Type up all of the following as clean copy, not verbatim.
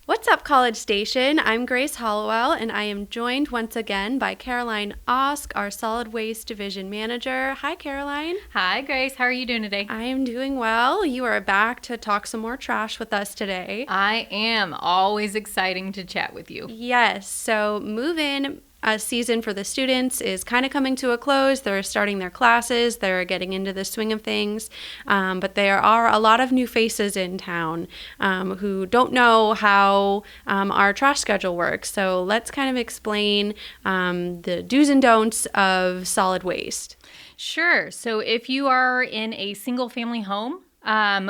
What's up, College Station? I'm Grace Hollowell, and I am joined once again by Caroline Osk, our Solid Waste Division Manager. Hi, Caroline. Hi, Grace. How are you doing today? I am doing well. You are back to talk some more trash with us today. I am. Always exciting to chat with you. Yes, so move-in season for the students is kind of coming to a close. They're starting their classes. They're getting into the swing of things. But there are a lot of new faces in town who don't know how our trash schedule works. So let's kind of explain the do's and don'ts of solid waste. Sure. So if you are in a single family home,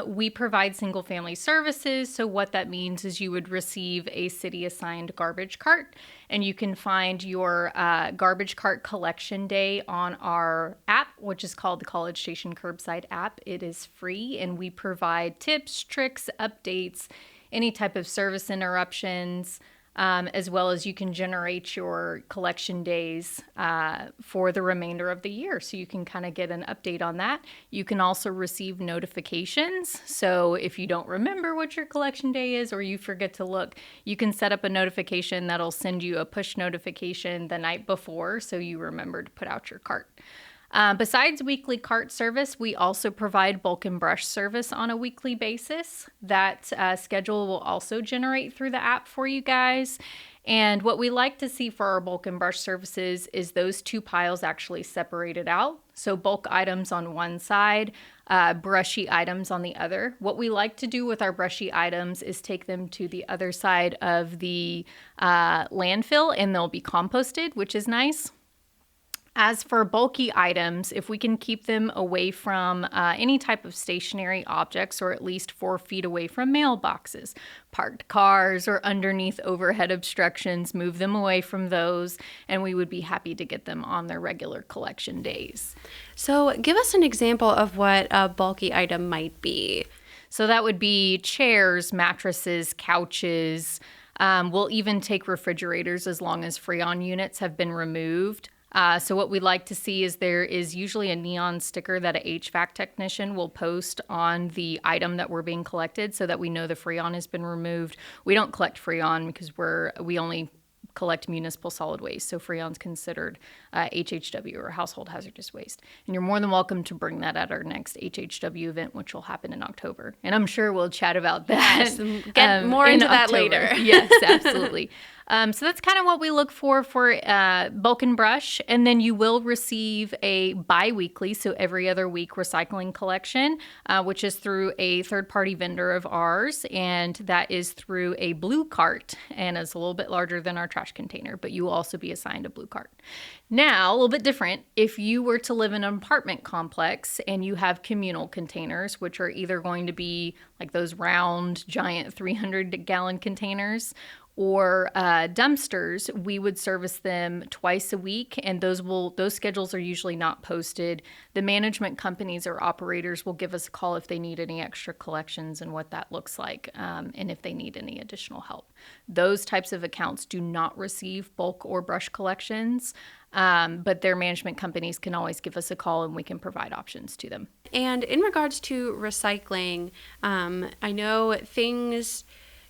we provide single family services. So what that means is you would receive a city assigned garbage cart, and you can find your garbage cart collection day on our app, which is called the College Station Curbside app. It is free, and we provide tips, tricks, updates, any type of service interruptions, as well as you can generate your collection days for the remainder of the year. So you can kind of get an update on that. You can also receive notifications. So if you don't remember what your collection day is or you forget to look, you can set up a notification that'll send you a push notification the night before so you remember to put out your cart. Besides weekly cart service, we also provide bulk and brush service on a weekly basis. That schedule will also generate through the app for you guys. And what we like to see for our bulk and brush services is those two piles actually separated out. So bulk items on one side, brushy items on the other. What we like to do with our brushy items is take them to the other side of the landfill and they'll be composted, which is nice. As for bulky items, if we can keep them away from any type of stationary objects, or at least 4 feet away from mailboxes, parked cars, or underneath overhead obstructions, move them away from those, and we would be happy to get them on their regular collection days. So give us an example of what a bulky item might be. So that would be chairs, mattresses, couches. We'll even take refrigerators as long as Freon units have been removed. So what we like to see is there is usually a neon sticker that an HVAC technician will post on the item that we're being collected so that we know the Freon has been removed. We don't collect Freon because we only collect municipal solid waste. So Freon's considered HHW, or household hazardous waste. And you're more than welcome to bring that at our next HHW event, which will happen in October. And I'm sure we'll chat about that. Yes, get more into that later. Yes, absolutely. So that's kind of what we look for bulk and brush. And then you will receive a bi-weekly, so every other week, recycling collection, which is through a third-party vendor of ours. And that is through a blue cart, and it's a little bit larger than our trash container, but you will also be assigned a blue cart. Now, a little bit different, if you were to live in an apartment complex and you have communal containers, which are either going to be like those round, giant 300-gallon containers, or dumpsters, we would service them twice a week, and those schedules are usually not posted. The management companies or operators will give us a call if they need any extra collections and what that looks like, and if they need any additional help. Those types of accounts do not receive bulk or brush collections, but their management companies can always give us a call and we can provide options to them. And in regards to recycling, I know things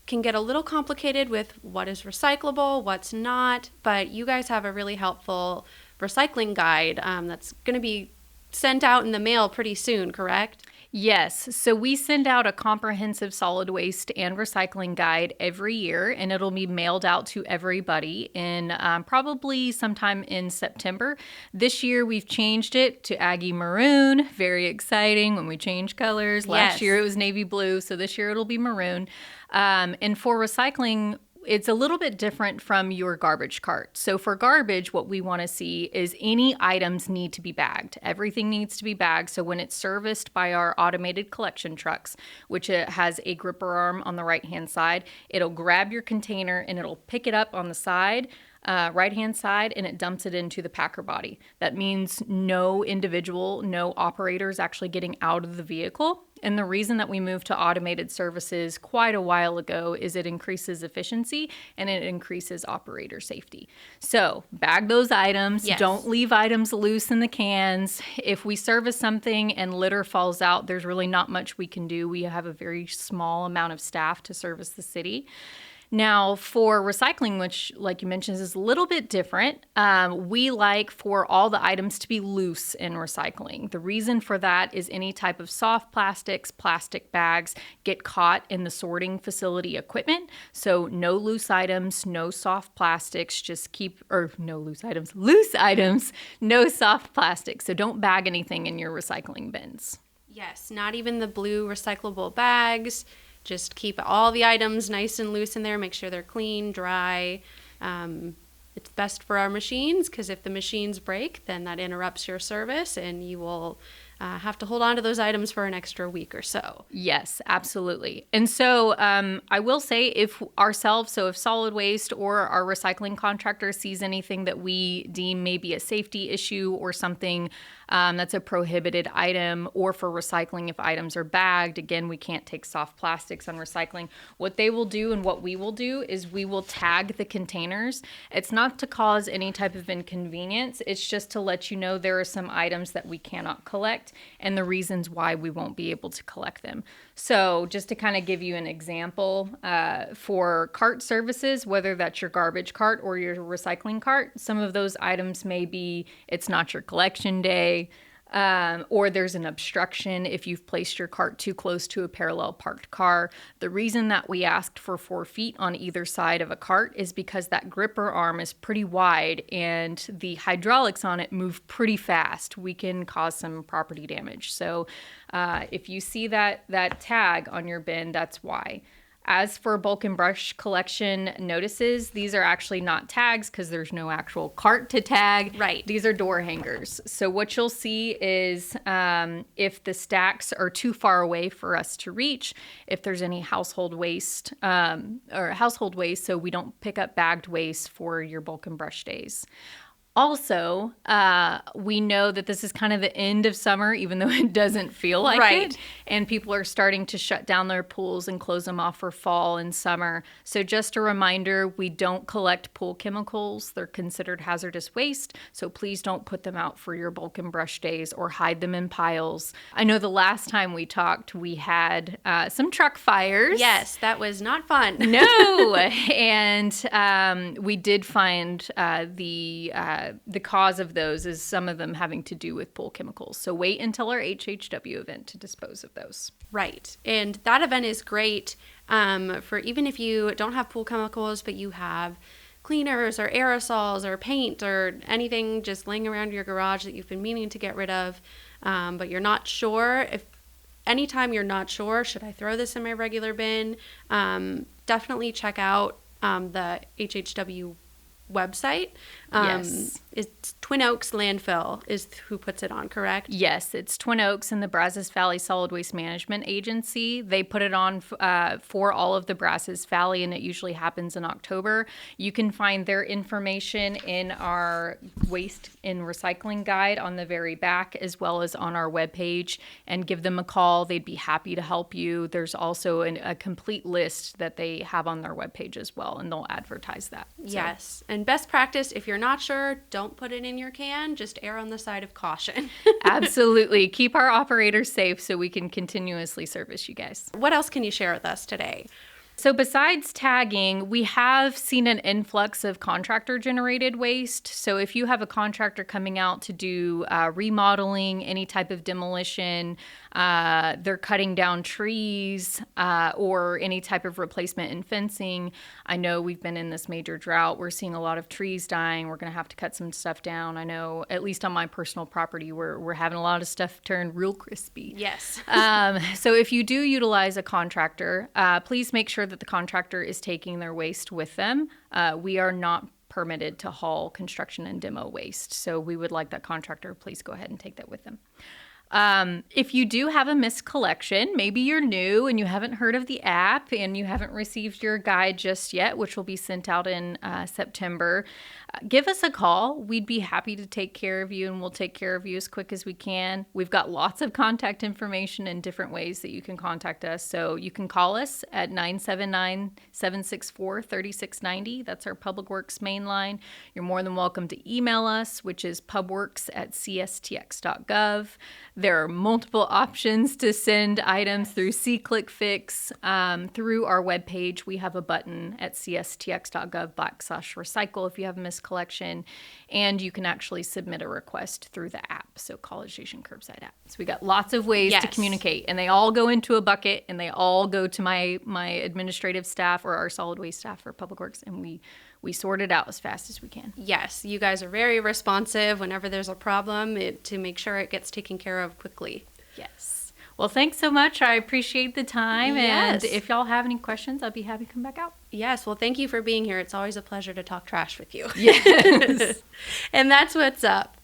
can get a little complicated with what is recyclable, what's not, but you guys have a really helpful recycling guide that's going to be sent out in the mail pretty soon, correct? Yes. So we send out a comprehensive solid waste and recycling guide every year, and it'll be mailed out to everybody in probably sometime in September. This year we've changed it to Aggie Maroon. Very exciting when we change colors. Last year it was navy blue, so this year it'll be maroon. And for recycling, it's a little bit different from your garbage cart. So for garbage, what we want to see is any items need to be bagged. Everything needs to be bagged. So when it's serviced by our automated collection trucks, which it has a gripper arm on the right-hand side, it'll grab your container and it'll pick it up on the side, right-hand side, and it dumps it into the packer body. That means no operator is actually getting out of the vehicle. And the reason that we moved to automated services quite a while ago is it increases efficiency and it increases operator safety. So bag those items. Yes. Don't leave items loose in the cans. If we service something and litter falls out, there's really not much we can do. We have a very small amount of staff to service the city. Now, for recycling, which, like you mentioned, is a little bit different, we like for all the items to be loose in recycling. The reason for that is any type of soft plastics, plastic bags get caught in the sorting facility equipment. So no loose items, no soft plastics, loose items, no soft plastics. So don't bag anything in your recycling bins. Yes, not even the blue recyclable bags. Just keep all the items nice and loose in there. Make sure they're clean, dry. It's best for our machines because if the machines break, then that interrupts your service and you will have to hold on to those items for an extra week or so. Yes, absolutely. And so I will say if solid waste or our recycling contractor sees anything that we deem maybe a safety issue or something that's a prohibited item, or for recycling if items are bagged, again, we can't take soft plastics on recycling. What they will do and what we will do is we will tag the containers. It's not to cause any type of inconvenience. It's just to let you know there are some items that we cannot collect and the reasons why we won't be able to collect them. So just to kind of give you an example, for cart services, whether that's your garbage cart or your recycling cart, some of those items may be it's not your collection day, or there's an obstruction if you've placed your cart too close to a parallel parked car. The reason that we asked for 4 feet on either side of a cart is because that gripper arm is pretty wide and the hydraulics on it move pretty fast. We can cause some property damage. So if you see that tag on your bin, that's why. As for bulk and brush collection notices, these are actually not tags because there's no actual cart to tag. Right. These are door hangers. So what you'll see is if the stacks are too far away for us to reach, if there's any household waste so we don't pick up bagged waste for your bulk and brush days. Also, we know that this is kind of the end of summer, even though it doesn't feel like it. And people are starting to shut down their pools and close them off for fall and summer. So just a reminder, we don't collect pool chemicals. They're considered hazardous waste. So please don't put them out for your bulk and brush days or hide them in piles. I know the last time we talked, we had some truck fires. Yes, that was not fun. No. And we did find the cause of those is some of them having to do with pool chemicals. So wait until our HHW event to dispose of those. Right. And that event is great for even if you don't have pool chemicals, but you have cleaners or aerosols or paint or anything just laying around your garage that you've been meaning to get rid of, but you're not sure. Anytime you're not sure, should I throw this in my regular bin? Definitely check out the HHW website. Yes. It's Twin Oaks Landfill is who puts it on, correct? Yes, it's Twin Oaks and the Brazos Valley Solid Waste Management Agency. They put it on for all of the Brazos Valley, and it usually happens in October. You can find their information in our waste and recycling guide on the very back, as well as on our webpage, and give them a call. They'd be happy to help you. There's also a complete list that they have on their webpage as well, and they'll advertise that. Yes. And best practice, if you're not sure, don't put it in your can. Just err on the side of caution. Absolutely. Keep our operators safe so we can continuously service you guys. What else can you share with us today? So besides tagging, we have seen an influx of contractor-generated waste. So if you have a contractor coming out to do remodeling, any type of demolition, they're cutting down trees or any type of replacement in fencing. I know we've been in this major drought. We're seeing a lot of trees dying. We're going to have to cut some stuff down. I know, at least on my personal property, we're having a lot of stuff turn real crispy. Yes. So if you do utilize a contractor, please make sure that the contractor is taking their waste with them. We are not permitted to haul construction and demo waste, so we would like that contractor, please go ahead and take that with them. If you do have a missed collection, maybe you're new and you haven't heard of the app and you haven't received your guide just yet, which will be sent out in September, give us a call. We'd be happy to take care of you, and we'll take care of you as quick as we can. We've got lots of contact information and different ways that you can contact us. So you can call us at 979-764-3690. That's our Public Works main line. You're more than welcome to email us, which is pubworks@cstx.gov. There are multiple options to send items through SeeClickFix. Through our webpage, we have a button at cstx.gov/recycle if you have a missed collection, and you can actually submit a request through the app, so College Station Curbside app. So we got lots of ways to communicate, and they all go into a bucket, and they all go to my administrative staff or our solid waste staff for Public Works, and we sort it out as fast as we can. Yes, you guys are very responsive whenever there's a problem to make sure it gets taken care of quickly. Yes. Well, thanks so much. I appreciate the time. Yes. And if y'all have any questions, I'll be happy to come back out. Yes, well, thank you for being here. It's always a pleasure to talk trash with you. Yes. And that's what's up.